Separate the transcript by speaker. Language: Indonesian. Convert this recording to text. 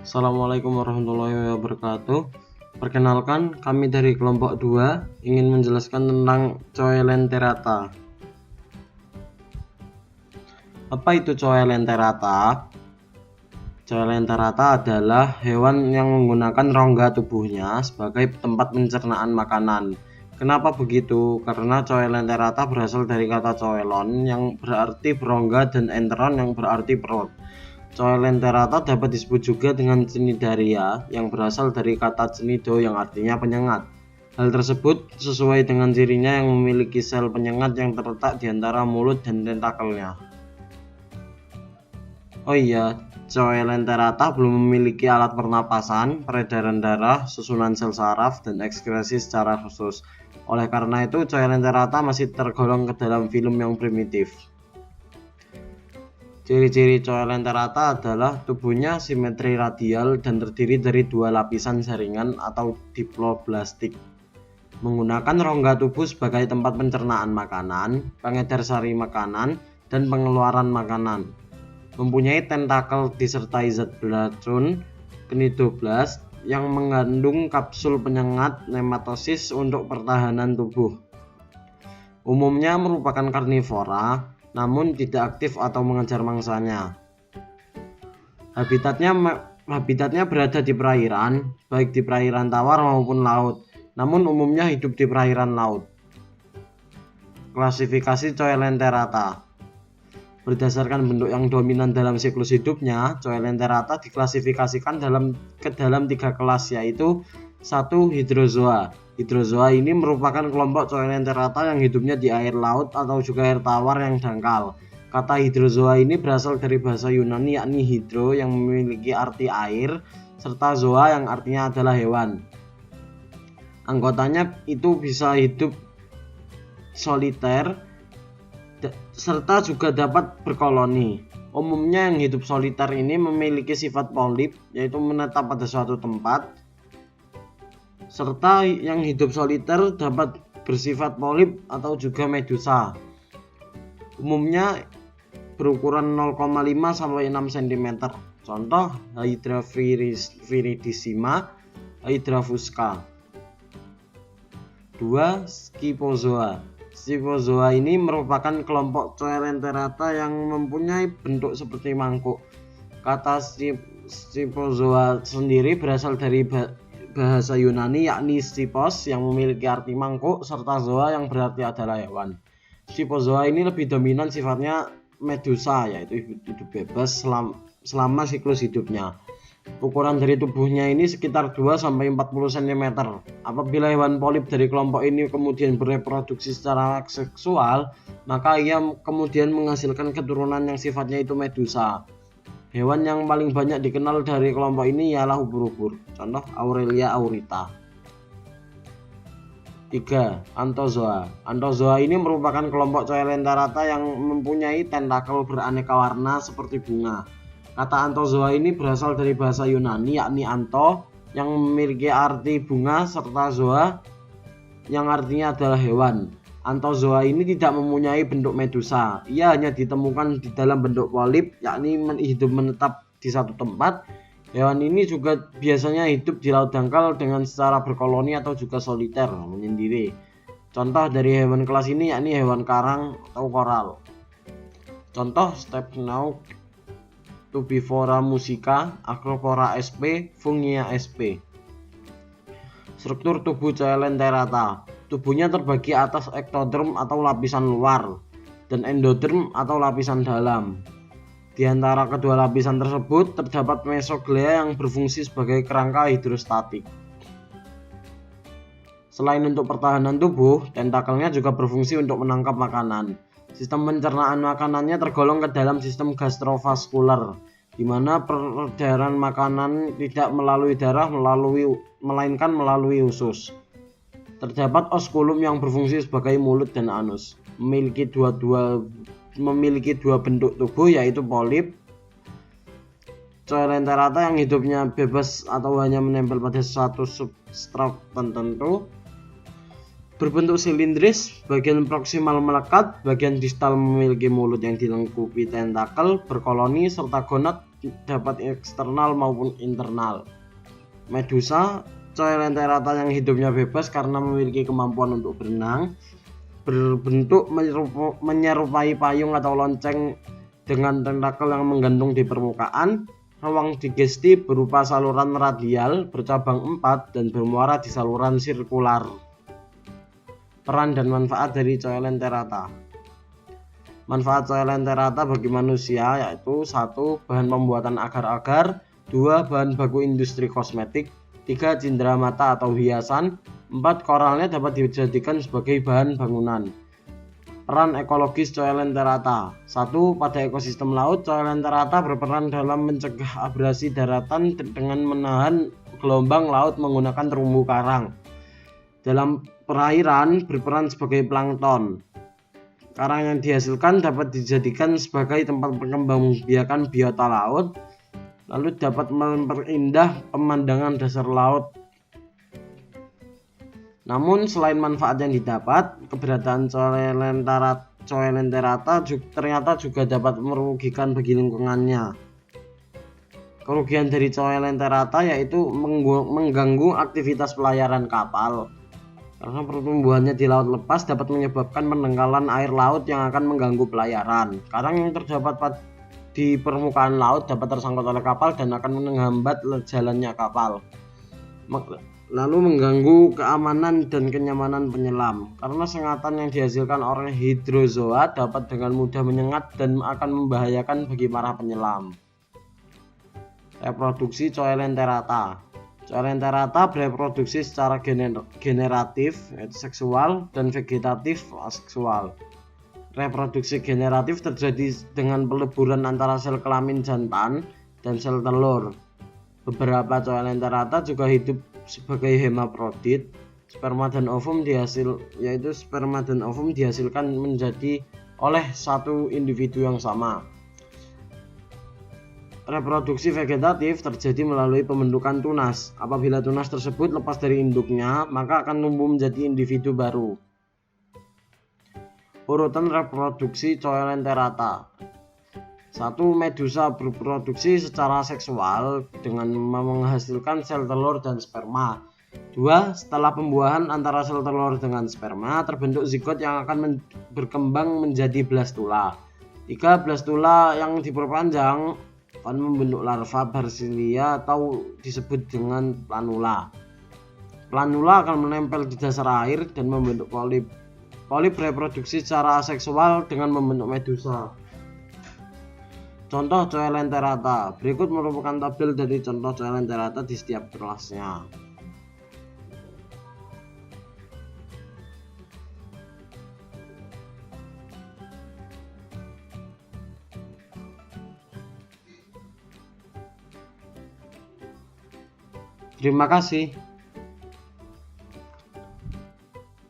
Speaker 1: Assalamualaikum warahmatullahi wabarakatuh. Perkenalkan, kami dari kelompok 2 ingin menjelaskan tentang Coelenterata. Apa itu Coelenterata? Coelenterata adalah hewan yang menggunakan rongga tubuhnya sebagai tempat pencernaan makanan. Kenapa begitu? Karena Coelenterata berasal dari kata coelon yang berarti berongga dan enteron yang berarti perut. Coelenterata dapat disebut juga dengan cnidaria yang berasal dari kata cnido yang artinya penyengat. Hal tersebut sesuai dengan cirinya yang memiliki sel penyengat yang terletak di antara mulut dan tentakelnya. Oh iya, Coelenterata belum memiliki alat pernapasan, peredaran darah, susunan sel saraf, dan ekskresi secara khusus. Oleh karena itu, Coelenterata masih tergolong ke dalam film yang primitif. Ciri-ciri Coelenterata adalah tubuhnya simetri radial dan terdiri dari dua lapisan jaringan atau diploblastik. Menggunakan rongga tubuh sebagai tempat pencernaan makanan, pengedar sari makanan, dan pengeluaran makanan. Mempunyai tentakel disertai zat beracun, cnidoblast, yang mengandung kapsul penyengat nematosis untuk pertahanan tubuh. Umumnya merupakan karnivora, namun tidak aktif atau mengejar mangsanya. Habitatnya berada di perairan, baik di perairan tawar maupun laut, namun umumnya hidup di perairan laut. Klasifikasi Coelenterata. Berdasarkan bentuk yang dominan dalam siklus hidupnya, Coelenterata diklasifikasikan ke dalam 3 kelas, yaitu 1. Hydrozoa. Hydrozoa ini merupakan kelompok Coelenterata yang hidupnya di air laut atau juga air tawar yang dangkal. Kata hydrozoa ini berasal dari bahasa Yunani yakni hydro yang memiliki arti air, serta zoa yang artinya adalah hewan. Anggotanya itu bisa hidup soliter serta juga dapat berkoloni. Umumnya yang hidup soliter ini memiliki sifat polip, yaitu menetap pada suatu tempat, serta yang hidup soliter dapat bersifat polip atau juga medusa. Umumnya berukuran 0,5 sampai 6 cm. Contoh Hydra viridissima, Hydra fusca. 2. Scyphozoa. Scyphozoa ini merupakan kelompok Coelenterata yang mempunyai bentuk seperti mangkuk. Kata Scyphozoa sendiri berasal dari bahasa Yunani yakni scyphos yang memiliki arti mangkuk, serta zoa yang berarti adalah hewan. Scyphozoa ini lebih dominan sifatnya medusa, yaitu hidup bebas selama siklus hidupnya. Ukuran dari tubuhnya ini sekitar 2-40 cm. Apabila hewan polip dari kelompok ini kemudian bereproduksi secara seksual, maka ia kemudian menghasilkan keturunan yang sifatnya itu medusa. Hewan yang paling banyak dikenal dari kelompok ini ialah ubur-ubur. Contoh Aurelia aurita. 3. Anthozoa. Anthozoa ini merupakan kelompok Coelenterata yang mempunyai tentakel beraneka warna seperti bunga. Kata anthozoa ini berasal dari bahasa Yunani yakni antho yang memiliki arti bunga, serta zoa yang artinya adalah hewan. Anthozoa ini tidak mempunyai bentuk medusa. Ia hanya ditemukan di dalam bentuk polip, yakni hidup menetap di satu tempat. Hewan ini juga biasanya hidup di laut dangkal dengan secara berkoloni atau juga soliter, menyendiri. Contoh dari hewan kelas ini yakni hewan karang atau koral. Contoh Stepnow, Tubivora musica, Acropora sp, Fungia sp. Struktur tubuh Coelenterata. Tubuhnya terbagi atas ektoderm atau lapisan luar dan endoderm atau lapisan dalam. Di antara kedua lapisan tersebut terdapat mesoglea yang berfungsi sebagai kerangka hidrostatik. Selain untuk pertahanan tubuh, tentakelnya juga berfungsi untuk menangkap makanan. Sistem pencernaan makanannya tergolong ke dalam sistem gastrovaskular, di mana peredaran makanan tidak melalui darah melainkan melalui usus. Terdapat oskulum yang berfungsi sebagai mulut dan anus. Memiliki dua bentuk tubuh, yaitu polip. Coelenterata yang hidupnya bebas atau hanya menempel pada suatu substrat tertentu. Berbentuk silindris, bagian proksimal melekat, bagian distal memiliki mulut yang dilengkapi tentakel, berkoloni, serta gonad dapat eksternal maupun internal. Medusa, Coelenterata yang hidupnya bebas karena memiliki kemampuan untuk berenang, berbentuk menyerupai payung atau lonceng dengan tentakel yang menggantung di permukaan. Ruang digestif berupa saluran radial bercabang 4 dan bermuara di saluran sirkular. Peran dan manfaat dari Coelenterata. Manfaat Coelenterata bagi manusia yaitu 1. Bahan pembuatan agar-agar, 2. Bahan baku industri kosmetik, 3. Cindera mata atau hiasan, 4. Koralnya dapat dijadikan sebagai bahan bangunan. Peran ekologis Coelenterata. 1. Pada ekosistem laut, Coelenterata berperan dalam mencegah abrasi daratan dengan menahan gelombang laut menggunakan terumbu karang. Dalam perairan berperan sebagai plankton. Karang yang dihasilkan dapat dijadikan sebagai tempat perkembangbiakan biota laut, lalu dapat memperindah pemandangan dasar laut. Namun selain manfaat yang didapat, keberadaan Coelenterata ternyata juga dapat merugikan bagi lingkungannya. Kerugian dari Coelenterata yaitu mengganggu aktivitas pelayaran kapal. Karena pertumbuhannya di laut lepas dapat menyebabkan pendangkalan air laut yang akan mengganggu pelayaran. Karang yang terdapat di permukaan laut dapat tersangkut oleh kapal dan akan menghambat jalannya kapal. Lalu mengganggu keamanan dan kenyamanan penyelam. Karena sengatan yang dihasilkan oleh hidrozoa dapat dengan mudah menyengat dan akan membahayakan bagi para penyelam. Reproduksi Coelenterata. Coelenterata bereproduksi secara generatif seksual dan vegetatif aseksual. Reproduksi generatif terjadi dengan peleburan antara sel kelamin jantan dan sel telur. Beberapa Coelenterata juga hidup sebagai hemaprodit. Sperma dan ovum dihasilkan menjadi oleh satu individu yang sama. Reproduksi vegetatif terjadi melalui pembentukan tunas. Apabila tunas tersebut lepas dari induknya, maka akan tumbuh menjadi individu baru. Urutan reproduksi Coelenterata. 1. Medusa berproduksi secara seksual dengan menghasilkan sel telur dan sperma. 2. Setelah pembuahan antara sel telur dengan sperma, terbentuk zigot yang akan berkembang menjadi blastula. 3. Blastula yang diperpanjang akan membentuk larva Basilia atau disebut dengan planula. Planula akan menempel di dasar air dan membentuk polip. Polip bereproduksi secara seksual dengan membentuk medusa. Contoh Coelenterata. Berikut merupakan tabel dari contoh Coelenterata di setiap kelasnya. Terima kasih.